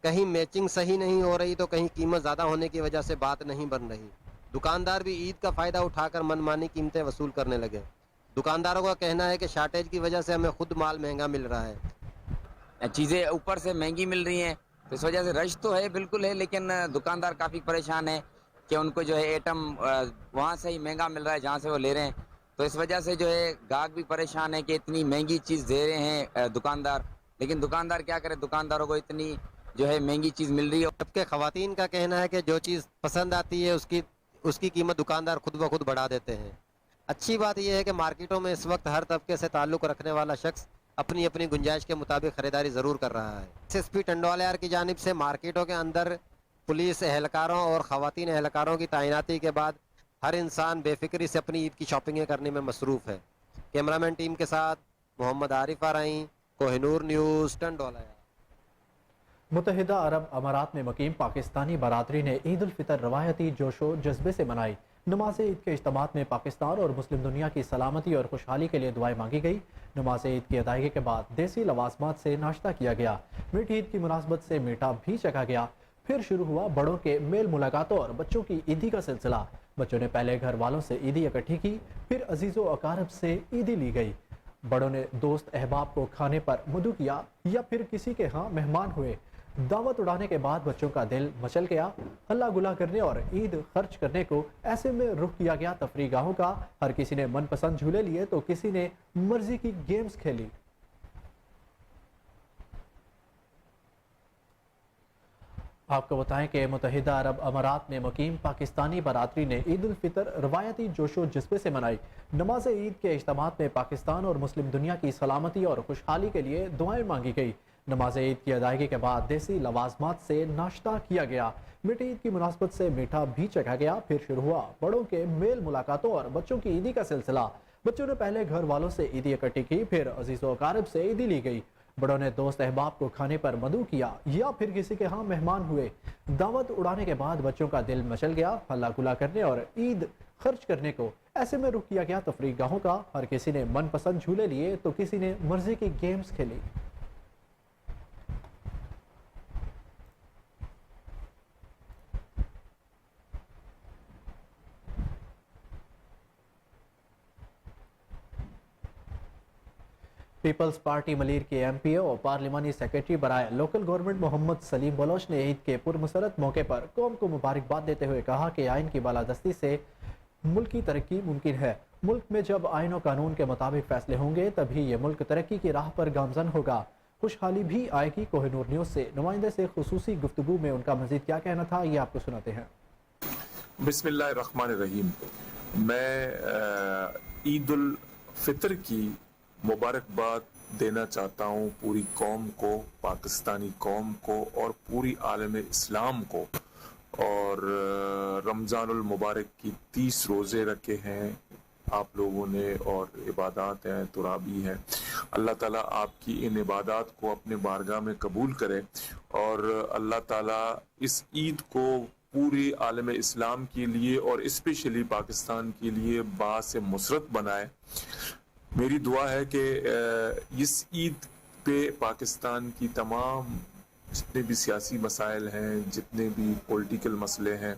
कहीं मैचिंग सही नहीं हो रही तो कहीं कीमत ज़्यादा होने की वजह से बात नहीं बन रही। दुकानदार भी ईद का फ़ायदा उठाकर मनमानी कीमतें वसूल करने लगे। दुकानदारों का कहना है कि शार्टेज की वजह से हमें खुद माल महंगा मिल रहा है। चीज़ें ऊपर से महंगी मिल रही हैं, तो इस वजह से रश तो है, बिल्कुल है, लेकिन दुकानदार काफ़ी परेशान है कि उनको जो है आइटम वहाँ से ही महंगा मिल रहा है जहाँ से वो ले रहे हैं। तो इस वजह से जो है गाहक भी परेशान है कि इतनी महंगी चीज़ दे रहे हैं दुकानदार, लेकिन दुकानदार क्या करे, दुकानदारों को इतनी जो है महंगी चीज़ मिल रही है। जबकि खवातीन का कहना है कि जो चीज़ पसंद आती है उसकी कीमत दुकानदार खुद ब खुद बढ़ा देते हैं। अच्छी बात यह है कि मार्केटों में इस वक्त हर तबके से ताल्लुक़ रखने वाला शख्स अपनी अपनी गुंजाइश के मुताबिक खरीदारी ज़रूर कर रहा है। SSP टंडोलायार की जानिब से मार्केटों के अंदर पुलिस एहलकारों और खवातीन एहलकारों की तैनाती के बाद हर इंसान बेफिक्री से अपनी ईद की शॉपिंगें करने में मसरूफ़ है। कैमरामैन टीम के साथ मोहम्मद आरिफ आराई, कोहिनूर न्यूज़, टंडोलायार। मुत्तहिदा अरब अमारात में मुकीम पाकिस्तानी बरादरी ने ईद उल फितर रवायती जोशो जज्बे से मनाई। नमाज ईद के इज्तिमात में पाकिस्तान और मुस्लिम दुनिया की सलामती और खुशहाली के लिए दुआएं मांगी गई। नमाज ईद की अदायगी के बाद देसी लवाजमात से नाश्ता किया गया। मीठी ईद की मुनासबत से मीठा भी चखा गया। फिर शुरू हुआ बड़ों के मेल मुलाकातों और बच्चों की ईदी का सिलसिला। बच्चों ने पहले घर वालों से ईदी इकट्ठी की, फिर अजीज़ो अकारब से ईदी ली गई। बड़ों ने दोस्त अहबाब को खाने पर मदु किया या फिर किसी के यहाँ मेहमान हुए। दावत उड़ाने के बाद बच्चों का दिल मचल गया। हल्ला गुला करने और ईद खर्च करने को ऐसे में रुख किया गया तफरी गाहों का। हर किसी ने मनपसंद झूले लिए तो किसी ने मर्जी की गेम्स खेली। आपको बताएं कि मुत्तहिदा अरब अमारात में मुकीम पाकिस्तानी बरादरी ने ईद उल फितर रवायती जोशो जज्बे से मनाई। नमाज ईद के इज्तिमात में पाकिस्तान और मुस्लिम दुनिया की सलामती और खुशहाली के लिए दुआएं मांगी गई। नमाज ईद की अदायगी के बाद देसी लवाजमात से नाश्ता किया गया। मीठी ईद की मुनासबत से मीठा भी चखा गया। फिर शुरू हुआ बड़ों के मेल मुलाकातों और बच्चों की ईदी का सिलसिला। बच्चों ने पहले घर वालों से ईदी इकट्ठी की, फिर अजीज़ो अकारब से ईदी ली गई। बड़ों ने दोस्त अहबाब को खाने पर मदु किया या फिर किसी के यहाँ मेहमान हुए। दावत उड़ाने के बाद बच्चों का दिल मचल गया। हल्ला गुला करने और ईद खर्च करने को ऐसे में रुख किया गया तफरी गाहों का। हर किसी ने मनपसंद झूले लिए तो किसी ने मर्जी की गेम्स खेली। पीपल्स पार्टी मलीर के एमपीओ और पार्लिमानी सेक्रेटरी बराए लोकल गवर्नमेंट मोहम्मद सलीम बलोच ने ईद के पुरमसरत मौके पर कौम को मुबारकबाद देते हुए कहा कि आइन की बालादस्ती से मुल्क की तरक्की मुमकिन है। मुल्क में जब आइन और कानून के मुताबिक फैसले होंगे तभी ये मुल्क तरक्की की राह पर गामजन होगा। खुशहाली भी आएगी। कोहिनूर न्यूज़ से नुमाइंदे से खुसूसी गुफ्तगू में उनका मजीद क्या कहना था, ये आपको सुनाते हैं। बिस्मिल्लाहिर्रहमानिर्रहीम। मैं ईद उल फितर की मुबारकबाद देना चाहता हूँ पूरी कौम को, पाकिस्तानी कौम को और पूरी आलम इस्लाम को। और रमज़ानुल मुबारक की 30 रोज़े रखे हैं आप लोगों ने और इबादत हैं, तुराबी हैं। अल्लाह ताला आपकी इन इबादत को अपने बारगाह में कबूल करे और अल्लाह ताला इस ईद को पूरी आलम इस्लाम के लिए और स्पेशली पाकिस्तान के लिए बासे मुसरत बनाए। मेरी दुआ है कि इस ईद पे पाकिस्तान की तमाम जितने भी सियासी मसाइल हैं, जितने भी पॉलिटिकल मसले हैं,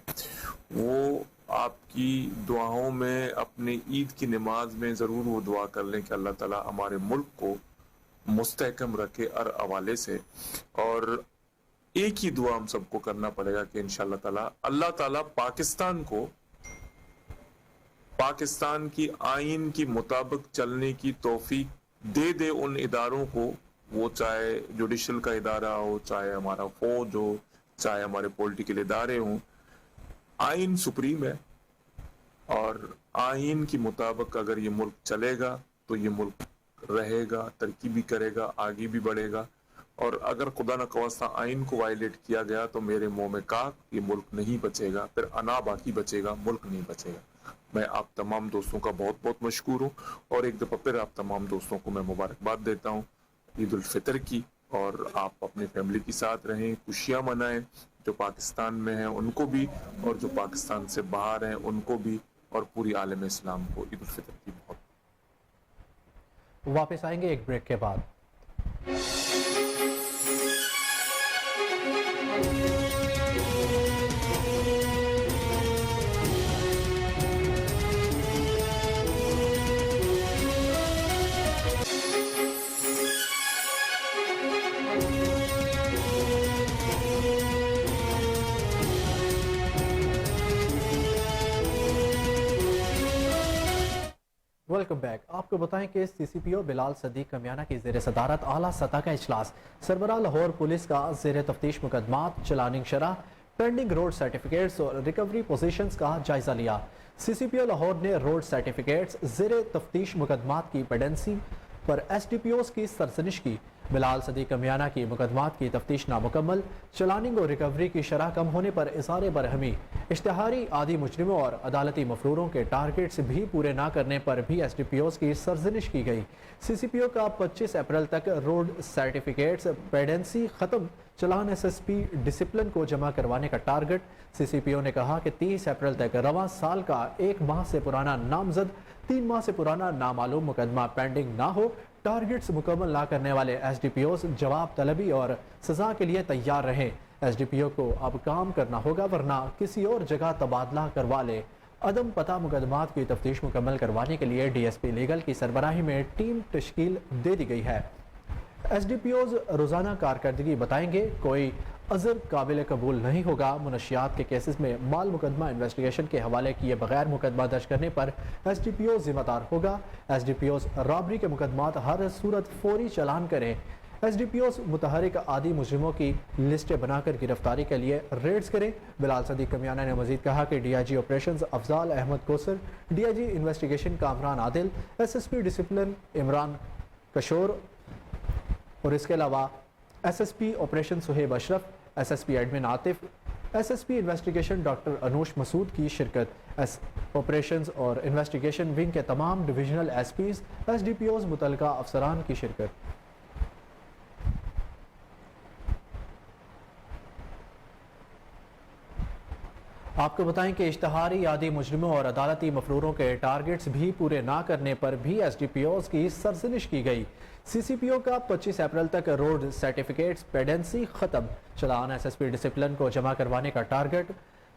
वो आपकी दुआओं में अपने ईद की नमाज में ज़रूर वो दुआ कर लें कि अल्लाह ताला हमारे मुल्क को मुस्तहकम रखे हर हवाले से। और एक ही दुआ हम सबको करना पड़ेगा कि इंशाअल्लाह ताला अल्लाह ताला पाकिस्तान को पाकिस्तान की आइन के मुताबिक चलने की तौफीक दे दे उन इदारों को, वो चाहे जुडिशल का इदारा हो, चाहे हमारा फौज हो, चाहे हमारे पॉलिटिकल इदारे हों। आइन सुप्रीम है और आइन के मुताबिक अगर ये मुल्क चलेगा तो ये मुल्क रहेगा, तरक्की भी करेगा, आगे भी बढ़ेगा। और अगर खुदा न ख्वास्ता आइन को वायलेट किया गया तो मेरे मुंह में काक, ये मुल्क नहीं बचेगा, फिर अना बाकी बचेगा, मुल्क नहीं बचेगा। मैं आप तमाम दोस्तों का बहुत बहुत मशकूर हूँ और एक दफ़ा फिर आप तमाम दोस्तों को मैं मुबारकबाद देता हूँ ईद उल फितर की। और आप अपने फैमिली के साथ रहें, खुशियाँ मनाएं, जो पाकिस्तान में हैं उनको भी और जो पाकिस्तान से बाहर हैं उनको भी, और पूरी आलम इस्लाम को ईद उल फितर की बहुत। वापस आएंगे एक ब्रेक के बाद। Welcome back. आपको बताएं कि सीसीपीओ बिलाल सदीक कमियाना की ज़ेर सदारत आला सतह का इजलास। सरबराह लाहौर पुलिस का ज़ेर तफ्तीश मुकदमात, चलानिंग शरह, पेंडिंग रोड सर्टिफिकेट्स और रिकवरी पोजीशंस का जायजा लिया। सीसीपीओ लाहौर ने रोड सर्टिफिकेट्स, ज़ेर तफ्तीश मुकदमात की पेंडेंसी पर एसडीपीओस की सरजनिश की। बिलाल सदीक कमियाना की मुकदमात की तफ्तीश नामुकम्मल, चलानिंग और रिकवरी की शरह कम होने पर इज़हार बरहमी, इश्तिहारी आदि मुजरिमों और अदालती मफरूरों के टारगेट्स भी पूरे ना करने पर भी SDPOs की सरजनिश की गई। CCPO का 25 अप्रैल तक रोड सर्टिफिकेट्स पेडेंसी खत्म, चलान SSP डिसिप्लिन को जमा करवाने का टारगेट। CCPO ने कहा कि 30 अप्रैल तक रवां साल का 1 माह से पुराना नामजद, 3 माह से पुराना नामालूम मुकदमा पेंडिंग ना हो। टारगेट्स मुकम्मल ना करने वाले SDPOs जवाब तलबी और सजा के लिए तैयार रहें। SDPO को अब काम करना होगा, वरना किसी और जगह तबादला करवा ले। अदम पता मुकदमात की तफ्तीश मुकम्मल करवाने के लिए DSP लीगल की सरबराही में टीम तश्कील दे दी गई है। SDPOs रोज़ाना कारकर्दगी बताएंगे, कोई अज़र काबिल कबूल नहीं होगा। मुनशियात के केसेस में माल मुकदमा इन्वेस्टिगेशन के हवाले किए बगैर मुकदमा दर्ज करने पर SDPO जिम्मेदार होगा। SDPOs रॉबरी के मुकदमात हर सूरत फौरी चालान करें। SDPOs मुतहरिक आदि मुजरिमों की लिस्टें बनाकर गिरफ्तारी के लिए रेड्स करें। बिलाल सदीक कमियाना ने मजीद कहा कि DIG operations Afzal Ahmed Kausar, DIG investigation Kamran Adil, SSP discipline Imran Kashor और इसके अलावा SSP operation Suhaib Ashraf, SSP admin Atif, SSP investigation doctor Anoosh Masood की शिरकत। ऑपरेशंस और इन्वेस्टिगेशन विंग के तमाम डिविजनल SPs, SDPOs मुतलका अफसरान की शिरकत। आपको बताएं कि इश्तिहारी आदि मुजरिमों और अदालती मफरूरों के टारगेट्स भी पूरे ना करने पर भी SDPOs की सरजनिश की गई। CCPO का 25 अप्रैल तक रोड सर्टिफिकेट्स पेडेंसी खत्म, चलान SSP डिसिप्लिन को जमा करवाने का टारगेट।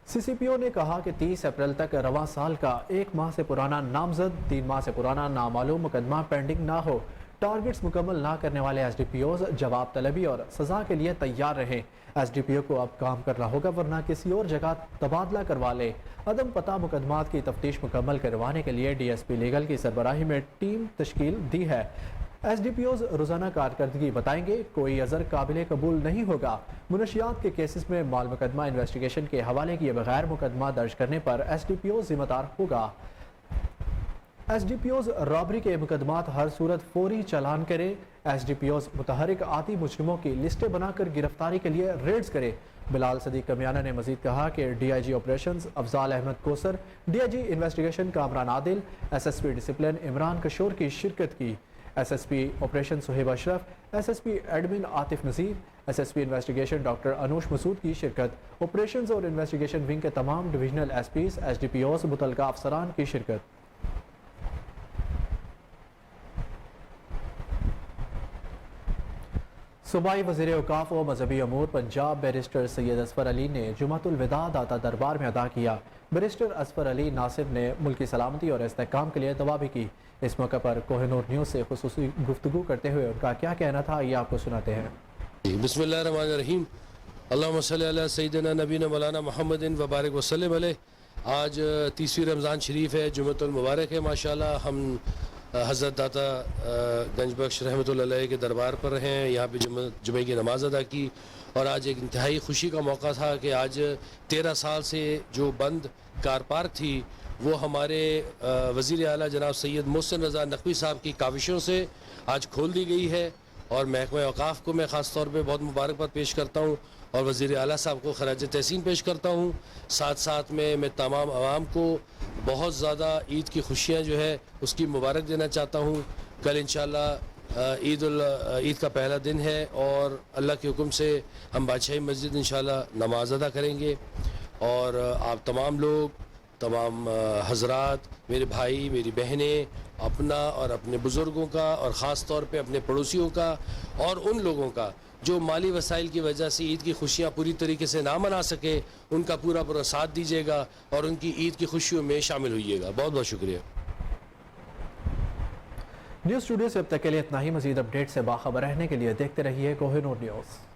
CCPO ने कहा कि 30 अप्रैल तक रवां साल का 1 माह से पुराना नामजद, 3 माह से पुराना नामालूम मुकदमा पेंडिंग ना हो। टारगेट्स मुकम्मल ना करने वाले SDPOs जवाब तलबी और सजा के लिए तैयार रहें। SDPO को अब काम करना होगा, वरना किसी और जगह तबादला करवा ले। अदम पता मुकदमात की तफ्तीश मुकम्मल करवाने के लिए DSP लीगल की सरबराही में टीम तश्कील दी है। SDPOs रोज़ाना कारकर्दगी बताएंगे, कोई अज़र काबिल कबूल नहीं होगा। मुनशियात के केसेस में माल मुकदमा इन्वेस्टिगेशन के हवाले किए बगैर मुकदमा दर्ज करने पर SDPO जिम्मेदार होगा। SDPOs रॉबरी के मुकदमात हर सूरत फौरी चालान करें। SDPOs मुतहरिक आती मुजरिमों की लिस्टें बनाकर गिरफ्तारी के लिए रेड्स करें। बिलाल सदीक कमियाना ने मजीद कहा कि DIG operations Afzal Ahmed Kausar, DIG investigation Kamran Adil, SSP discipline Imran Kashor की शिरकत की। SSP operation Suhaib Ashraf, SSP admin Atif Nazir, SSP investigation doctor Anoosh Masood की शिरकत। ऑपरेशंस और इन्वेस्टिगेशन विंग के तमाम डिविजनल SPs, SDPOs मुतलका अफसरान की शिरकत। सूबाई वज़ीर औकाफ व मजहबी अमूर पंजाब बैरिस्टर सैयद असफर अली ने जुमातुल विदा दाता दरबार में अदा किया। बैरिस्टर असफर अली नासिर ने मुल्क की सलामती और इस्तेहकाम के लिए दुआ भी की। इस मौके पर कोहिनूर न्यूज़ से खुसूसी गुफ्तगू करते हुए उनका क्या कहना था, ये आपको सुनाते हैं। बिस्मिल्लाहिर्रहमानिर्रहीम, अल्लाहुम्मा सल्ली अला सय्यिदिना नबीना मौलाना मुहम्मदिन व बारिक वसल्लम अलैहि। आज 30वीं रमज़ान शरीफ है, जुमअतुल मुबारक है। माशाल्लाह हम हज़रत दाता गंज बख्श रहमतुल्लाह अलैह के दरबार पर हैं। यहाँ पे जुमे की नमाज़ अदा की और आज एक इंतहाई खुशी का मौका था कि आज 13 साल से जो बंद कार पार्क थी वो हमारे वज़ीर आला जनाब सैयद मोहसिन रज़ा नकवी साहब की काविशों से आज खोल दी गई है। और महकमा औकाफ़ को मैं ख़ास तौर पे बहुत मुबारकबाद पेश करता हूँ और वज़ीर आला साहब को खराज तहसीन पेश करता हूँ। साथ साथ में मैं तमाम आवाम को बहुत ज़्यादा ईद की खुशियाँ जो है उसकी मुबारक देना चाहता हूँ। कल इंशाल्लाह ईद का पहला दिन है और अल्लाह के हुक्म से हम बादशाही मस्जिद इंशाल्लाह नमाज अदा करेंगे। और आप तमाम लोग, तमाम हजरात, मेरे भाई, मेरी बहनें, अपना और अपने बुज़ुर्गों का और ख़ास तौर पे अपने पड़ोसियों का और उन लोगों का जो माली वसाइल की वजह से ईद की खुशियाँ पूरी तरीके से ना मना सके, उनका पूरा पूरा साथ दीजिएगा और उनकी ईद की खुशियों में शामिल होइएगा। बहुत बहुत शुक्रिया। न्यूज़ स्टूडियो से अब तक के लिए इतना ही। मज़ीद अपडेट से बाखबर रहने के लिए देखते रहिए कोहिनूर न्यूज़।